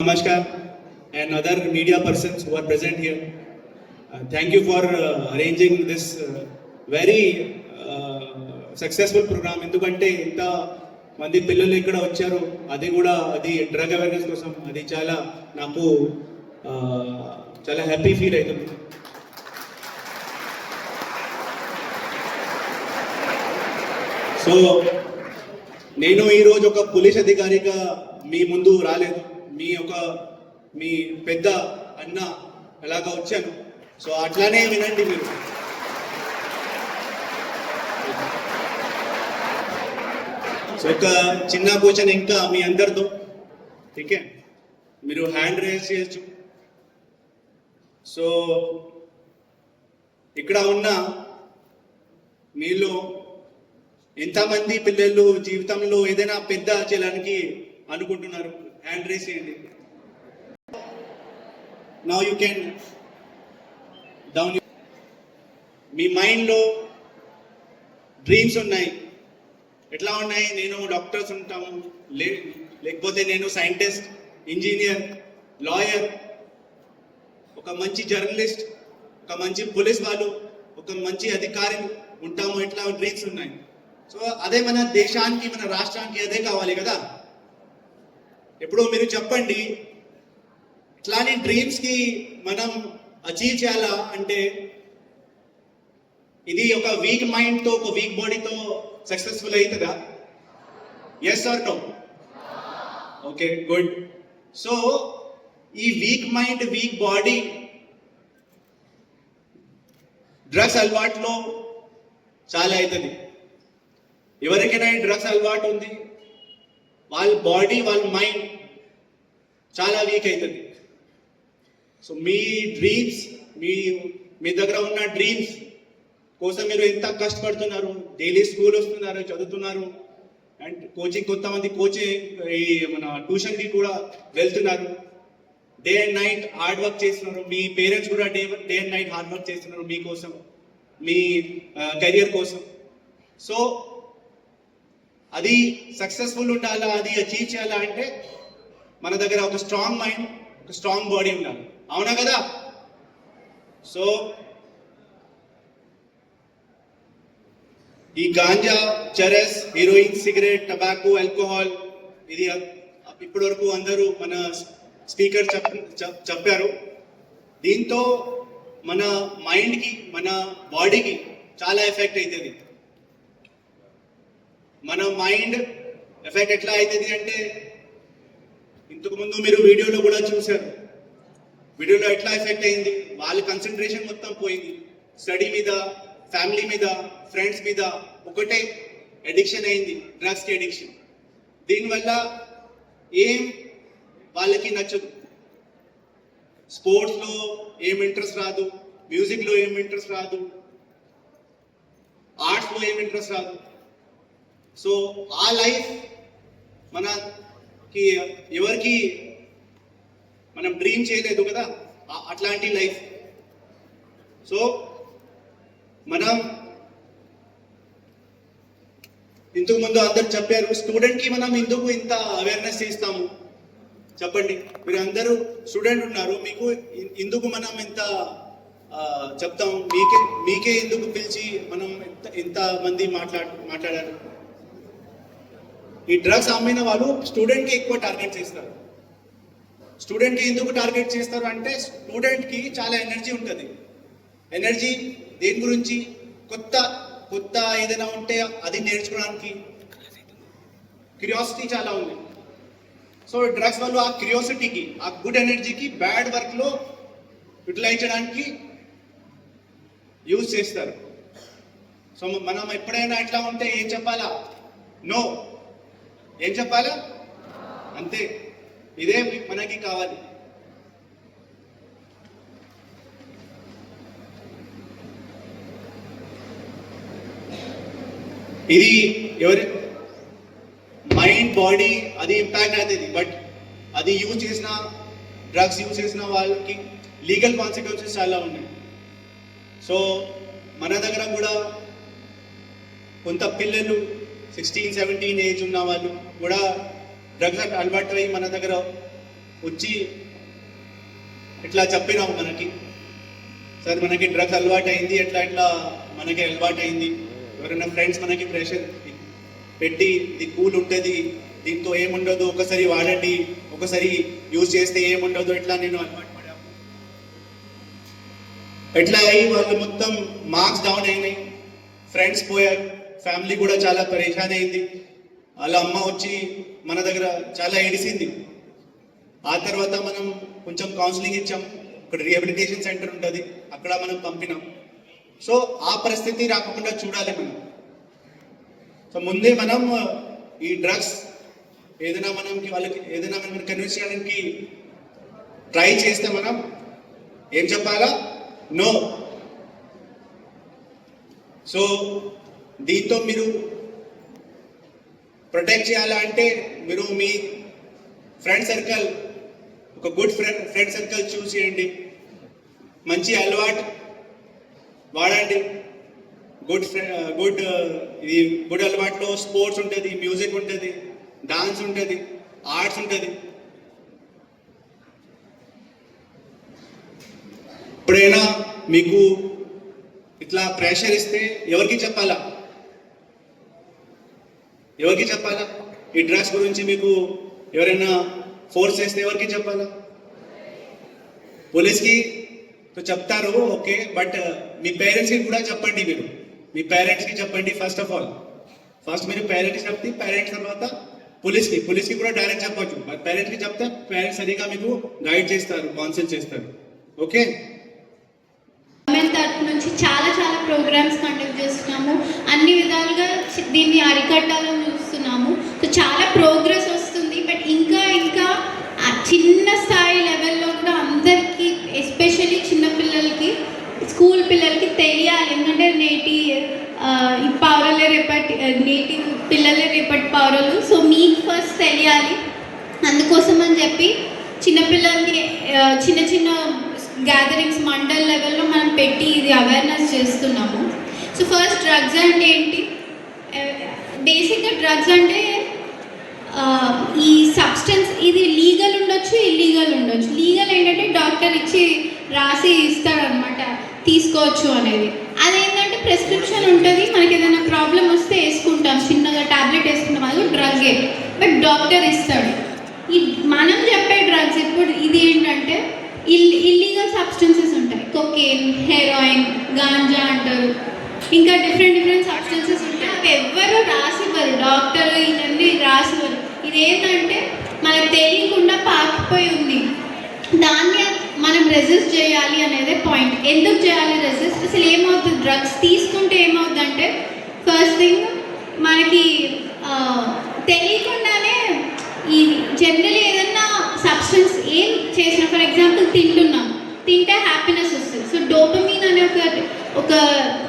Namaskar and other media persons who are present here. Thank you for arranging this very successful program. ఎందుకంటే ఇంత మంది పిల్లలు ఇక్కడ వచ్చారు, అది కూడా అది డ్రగ్ అవేర్నెస్ కోసం, అది చాలా నాకు చాలా హ్యాపీ ఫీల్ అవుతుంది. సో నేను ఈరోజు ఒక పోలీస్ అధికారిగా మీ ముందు రాలేదు, మీ పెద్ద అన్న ఎలాగా వచ్చాను. సో అట్లానే వినండి మీరు. సో ఒక చిన్న క్వశ్చన్ ఇంకా మీ అందరితో, ఓకే, మీరు హ్యాండ్ రేస్ చేయొచ్చు. సో ఇక్కడ ఉన్న మీలో ఎంతమంది పిల్లలు జీవితంలో ఏదైనా పెద్ద చేయడానికి అనుకుంటున్నారు? హ్యాండ్ రేస్ చేయండి. Now you can down. మీ మైండ్లో డ్రీమ్స్ ఉన్నాయి. ఎట్లా ఉన్నాయి? నేను డాక్టర్స్ ఉంటాము, లేకపోతే నేను సైంటిస్ట్, ఇంజనీర్, లాయర్, ఒక మంచి జర్నలిస్ట్, ఒక మంచి పోలీస్ వాళ్ళు, ఒక మంచి అధికారి ఉంటాము. ఇట్లా డ్రీమ్స్ ఉన్నాయి. సో అదే మన దేశానికి, మన రాష్ట్రానికి అదే కావాలి కదా. ఎప్పుడో మీరు చెప్పండి, ఇట్లాంటి డ్రీమ్స్కి మనం అచీవ్ చేయాలా అంటే ఇది ఒక వీక్ మైండ్తో, ఒక వీక్ బాడీతో సక్సెస్ఫుల్ అవుతుందా? Yes or no? Okay, good. So ఈ week mind, week body drugs అలవాటులో చాలా అవుతుంది. ఎవరికైనా డ్రగ్స్ అలవాటు ఉంది, వాళ్ళ బాడీ, వాళ్ళ మైండ్ చాలా వీక్ అవుతుంది. సో మీ డ్రీమ్స్, మీ దగ్గర ఉన్న డ్రీమ్స్ కోసం మీరు ఎంత కష్టపడుతున్నారు, డైలీ స్కూల్ వస్తున్నారు, చదువుతున్నారు, అండ్ కోచింగ్, కొంతమంది మన ట్యూషన్కి కూడా వెళ్తున్నారు, day and night hard work చేస్తున్నారు. మీ పేరెంట్స్ కూడా day and night hard work చేస్తున్నారు మీకోసం, మీ కెరియర్ కోసం. సో అది సక్సెస్ఫుల్ ఉండాలా, అది అచీవ్ చేయాలా అంటే మన దగ్గర ఒక స్ట్రాంగ్ మైండ్, ఒక స్ట్రాంగ్ బాడీ ఉండాలి. అవునా కదా? సో ఈ ganja, charas, heroine, cigarette, tobacco, alcohol, ఇది ఇప్పటి వరకు అందరూ మన స్పీకర్ చెప్పారు. దీంతో మన మైండ్కి, మన బాడీకి చాలా ఎఫెక్ట్ అవుతుంది. మన మైండ్ ఎఫెక్ట్ ఎట్లా అవుతుంది అంటే, ఇంతకు ముందు మీరు వీడియోలో కూడా చూశారు. వీడియోలో ఎట్లా ఎఫెక్ట్ అయింది, వాళ్ళ కాన్సన్ట్రేషన్ మొత్తం పోయింది. స్టడీ మీద, ఫ్యామిలీ మీద, ఫ్రెండ్స్ మీద ఒకటే అడిక్షన్ అయింది, డ్రగ్స్కి అడిక్షన్. దీనివల్ల ఏం వాళ్ళకి నచ్చదు. స్పోర్ట్స్లో ఏం ఇంట్రెస్ట్ రాదు, మ్యూజిక్లో ఏం ఇంట్రెస్ట్ రాదు, ఆర్ట్స్లో ఏం ఇంట్రెస్ట్ రాదు. సో ఆ లైఫ్ మనకి ఎవరికి మనం డ్రీమ్ చేయలేదు కదా, అట్లాంటి లైఫ్. సో మనం ఇంతకు ముందు అందరు చెప్పారు, స్టూడెంట్కి మనం ఎందుకు ఇంత అవేర్నెస్ ఇస్తాము చెప్పండి. మీరు అందరూ స్టూడెంట్ ఉన్నారు, మీకు ఎందుకు మనం ఇంత చెప్తాము? మీకే ఎందుకు పిలిచి మనం ఇంత మంది మాట్లాడారు? ఈ డ్రగ్స్ అమ్మిన వాళ్ళు స్టూడెంట్కి ఎక్కువ టార్గెట్ చేస్తారు. స్టూడెంట్కి ఎందుకు టార్గెట్ చేస్తారు అంటే, స్టూడెంట్కి చాలా ఎనర్జీ ఉంటుంది. ఎనర్జీ దేని గురించి? కొత్త ఏదైనా ఉంటే అది నేర్చుకోవడానికి క్యూరియాసిటీ చాలా ఉంది. సో డ్రగ్స్ వాళ్ళు ఆ క్యూరియాసిటీకి, ఆ గుడ్ ఎనర్జీకి బ్యాడ్ వర్క్లో యూటిలైజ్ చేయడానికి యూజ్ చేస్తారు. సో మనం ఎప్పుడైనా ఇట్లా ఉంటే ఏం చెప్పాలా? నో. ఏం చెప్పాలా? అంతే. ఇదే మనకి కావాలి. ఇది ఎవరి మైండ్, బాడీ అది ఇంపాక్ట్ అవుతుంది. బట్ అది యూజ్ చేసిన, డ్రగ్స్ యూజ్ చేసిన వాళ్ళకి లీగల్ కాన్సిక్వెన్సెస్ చాలా ఉన్నాయి. సో మన దగ్గర కూడా కొంత పిల్లలు 16-17 ఏజ్ ఉన్న వాళ్ళు కూడా డ్రగ్స్ అలవాటు అయ్యి మన దగ్గర వచ్చి ఇట్లా చెప్పినాం మనకి, సార్ మనకి డ్రగ్స్ అలవాటు అయింది, ఎట్లా ఎట్లా మనకి అలవాటు అయింది, ఎవరైనా ఫ్రెండ్స్ మనకి ప్రెషర్ పెట్టి ఇది కూల్ ఉంటుంది, దీంతో ఏముండదు, ఒకసారి వాడండి, ఒకసారి యూజ్ చేస్తే ఏముండదు, ఎట్లా నేను అలవాటు పడాము. ఎట్లా అయ్యి వాళ్ళు మొత్తం మార్క్స్ డౌన్ అయినాయి, ఫ్రెండ్స్ పోయారు, ఫ్యామిలీ కూడా చాలా పరేషాన్ అయింది. వాళ్ళ అమ్మ వచ్చి మన దగ్గర చాలా ఏడిసింది. ఆ తర్వాత మనం కొంచెం కౌన్సిలింగ్ ఇచ్చాం, ఇక్కడ రీహాబిలిటేషన్ సెంటర్ ఉంటుంది, అక్కడ మనం పంపినాం. సో ఆ పరిస్థితి రాకుండా చూడాలి మనం. సో ముందే మనం ఈ డ్రగ్స్ ఏదైనా వాళ్ళకి ఏదైనా మనం కన్విన్స్ చేయడానికి ట్రై చేస్తే మనం ఏం చెప్పాలా, నో. సో దీంతో మీరు ప్రొటెక్ట్ చేయాలా అంటే మీరు మీ ఫ్రెండ్ సర్కిల్, ఒక గుడ్ ఫ్రెండ్ సర్కిల్ చూస్ చేయండి, మంచి అలవాటు వాడండి. ఇది గుడ్ అలవాట్లో స్పోర్ట్స్ ఉంటుంది, మ్యూజిక్ ఉంటుంది, డాన్స్ ఉంటుంది, ఆర్ట్స్ ఉంటుంది. ఎప్పుడైనా మీకు ఇట్లా ప్రెషర్ ఇస్తే ఎవరికి చెప్పాలా, ఎవరికి చెప్పాలా? ఈ డ్రగ్స్ గురించి మీకు ఎవరైనా ఫోర్స్ చేస్తే ఎవరికి చెప్పాలా? పోలీస్కి చెప్తారు, ఓకే, బట్ మీ పేరెంట్స్కి కూడా చెప్పండి. మీరు మీ పేరెంట్స్కి చెప్పండి. ఫస్ట్ ఆఫ్ ఆల్ మీరు పేరెంట్స్కి చెప్తే, పేరెంట్స్ తర్వాత పోలీస్కి కూడా డైరెక్ట్ చెప్పొచ్చు. బట్ పేరెంట్స్కి చెప్తే పేరెంట్స్ సరిగా మీకు గైడ్ చేస్తారు, కౌన్సిల్ చేస్తారు. ఓకే, గవర్నమెంట్ తరఫు నుంచి చాలా చాలా ప్రోగ్రామ్స్ కండక్ట్ చేస్తున్నాము, అన్ని విధాలుగా దీన్ని అరికట్టాలని చూస్తున్నాము. సో చాలా ప్రోగ్రెస్ వస్తుంది, బట్ ఇంకా చిన్న స్థాయి లెవెల్లో కూడా అందరికీ, ఎస్పెషల్లీ చిన్నపిల్లలకి, స్కూల్ పిల్లలకి తెలియాలి. ఎందుకంటే నేటి పిల్లలే రేపటి పౌరులు. సో మీకు ఫస్ట్ తెలియాలి. అందుకోసం అని చెప్పి చిన్నపిల్లలకి చిన్న గ్యాదరింగ్స్ మండల్ లెవెల్లో మనం పెట్టి ఇది అవేర్నెస్ చేస్తున్నాము. సో ఫస్ట్ డ్రగ్స్ అంటే ఏంటి? బేసిక్గా డ్రగ్స్ అంటే ఈ సబ్స్టెన్స్, ఇది లీగల్ ఉండొచ్చు, ఇల్లీగల్ ఉండొచ్చు. లీగల్ ఏంటంటే డాక్టర్ ఇచ్చి రాసి ఇస్తాడనమాట, తీసుకోవచ్చు అనేది. అదేంటంటే ప్రిస్క్రిప్షన్ ఉంటుంది, మనకి ఏదైనా ప్రాబ్లం వస్తే వేసుకుంటాం, చిన్నగా టాబ్లెట్ వేసుకుంటాం, అది డ్రగ్గే, బట్ డాక్టర్ ఇస్తాడు. ఈ మనం చెప్పే డ్రగ్స్ ఇప్పుడు ఇది ఏంటంటే ఇల్లీగల్ సబ్స్టెన్సెస్ ఉంటాయి, కొకేన్, హెరాయిన్, గాంజా అంటారు, ఇంకా డిఫరెంట్ సబ్స్టెన్సెస్ ఉంటాయి. అవి ఎవ్వరు రాసివ్వరు, డాక్టర్ ఇవన్నీ రాసివ్వరు. ఇదేంటంటే మనకు తెలియకుండా పాకిపోయి ఉంది, దాన్ని మనం రెసిస్ట్ చేయాలి అనేది పాయింట్. ఎందుకు చేయాలి రెసిస్ట్? అసలు ఏమవుతుంది, డ్రగ్స్ తీసుకుంటే ఏమవుతుందంటే, ఫస్ట్ థింగ్ మనకి తెలియకుండానే ఈ జనరల్లీ ఏదన్నా సబ్స్టెన్స్ ఏం చేసినా, ఫర్ ఎగ్జాంపుల్ తింటే హ్యాపీనెస్ వస్తుంది. సో డోపమీన్ అనే ఒక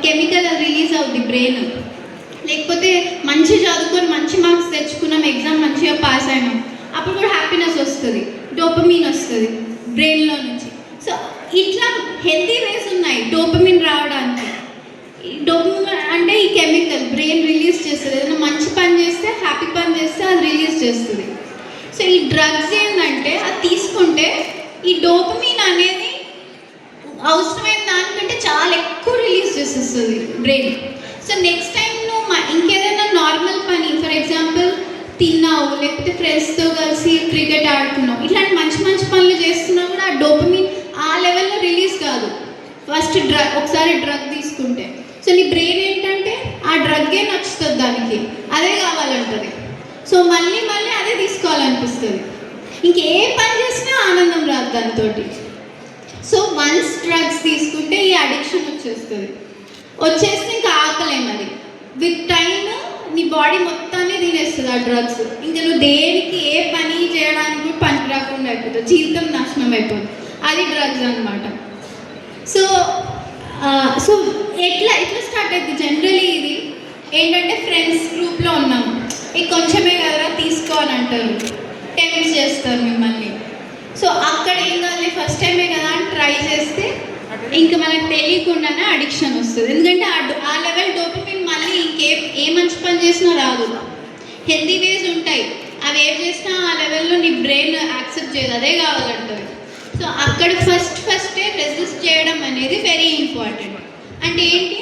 కెమికల్ రిలీజ్ అవుతుంది బ్రెయిన్. లేకపోతే మంచి చదువుకొని మంచి మార్క్స్ తెచ్చుకున్నాం, ఎగ్జామ్ మంచిగా పాస్ అయినాం, అప్పుడు కూడా హ్యాపీనెస్ వస్తుంది, డోపమీన్ వస్తుంది బ్రెయిన్లో నుంచి. సో ఇట్లా హెల్తీ వేస్ ఉన్నాయి డోపమీన్ రావడానికి. డోపమీన్ అంటే ఈ కెమికల్ బ్రెయిన్ రిలీజ్ చేస్తుంది, ఏదైనా మంచి పని చేస్తే, హ్యాపీ పని చేస్తే అది రిలీజ్ చేస్తుంది. సో ఈ డ్రగ్స్ ఏంటంటే అది తీసుకుంటే ఈ డోపమీన్ అనేది అవసరమైన దానికంటే చాలా ఎక్కువ రిలీజ్ చేసేస్తుంది బ్రెయిన్. సో నెక్స్ట్ టైం నువ్వు ఇంకేదైనా నార్మల్ పని, ఫర్ ఎగ్జాంపుల్ తిన్నావు, లేకపోతే ఫ్రెండ్స్తో కలిసి క్రికెట్ ఆడుతున్నావు, ఇట్లాంటి మంచి పనులు చేస్తున్నా కూడా ఆ డోపమీన్ ఆ లెవెల్లో రిలీజ్ కాదు ఫస్ట్ ఒకసారి డ్రగ్ తీసుకుంటే. సో నీ బ్రెయిన్ ఏంటంటే ఆ డ్రగ్గే నచ్చుతుంది, దానికి అదే కావాలంటుంది. సో మళ్ళీ అదే తీసుకోవాలనిపిస్తుంది, ఇంకే పని చేసినా ఆనందం రాదు దాంతో. సో వన్స్ డ్రగ్స్ తీసుకుంటే ఈ అడిక్షన్ వచ్చేస్తే ఇంకా ఆకలేం. అది విత్ టైమ్ నీ బాడీ మొత్తాన్ని తినేస్తుంది ఆ డ్రగ్స్. ఇంకా నువ్వు దేనికి ఏ పని చేయడానికి కూడా పని రాకుండా అయిపోతుంది, జీవితం నాశనం అయిపోతుంది. అది డ్రగ్స్ అనమాట. సో ఎట్లా స్టార్ట్ అవుతుంది జనరలీ? ఇది ఏంటంటే ఫ్రెండ్స్ గ్రూప్లో ఉన్నాము, కొంచెమే కదా తీసుకో అని అంటారు, టెంప్ట్ చేస్తారు మిమ్మల్ని. సో అక్కడ ఏం కావాలి, ఫస్ట్ టైమే కదా అని ట్రై చేస్తే ఇంకా మనకు తెలియకుండానే అడిక్షన్ వస్తుంది. ఎందుకంటే ఆ లెవెల్ డోపమైన్ మళ్ళీ ఏ మంచి పని చేసినా రాదు. హెల్తీ వేస్ ఉంటాయి, అవి ఏం చేసినా ఆ లెవెల్లో నీ బ్రెయిన్ యాక్సెప్ట్ చేయదు, అదే కావాలంటుంది. సో అక్కడ ఫస్టే రెసిస్ట్ చేయడం అనేది వెరీ ఇంపార్టెంట్. అంటే ఏంటి,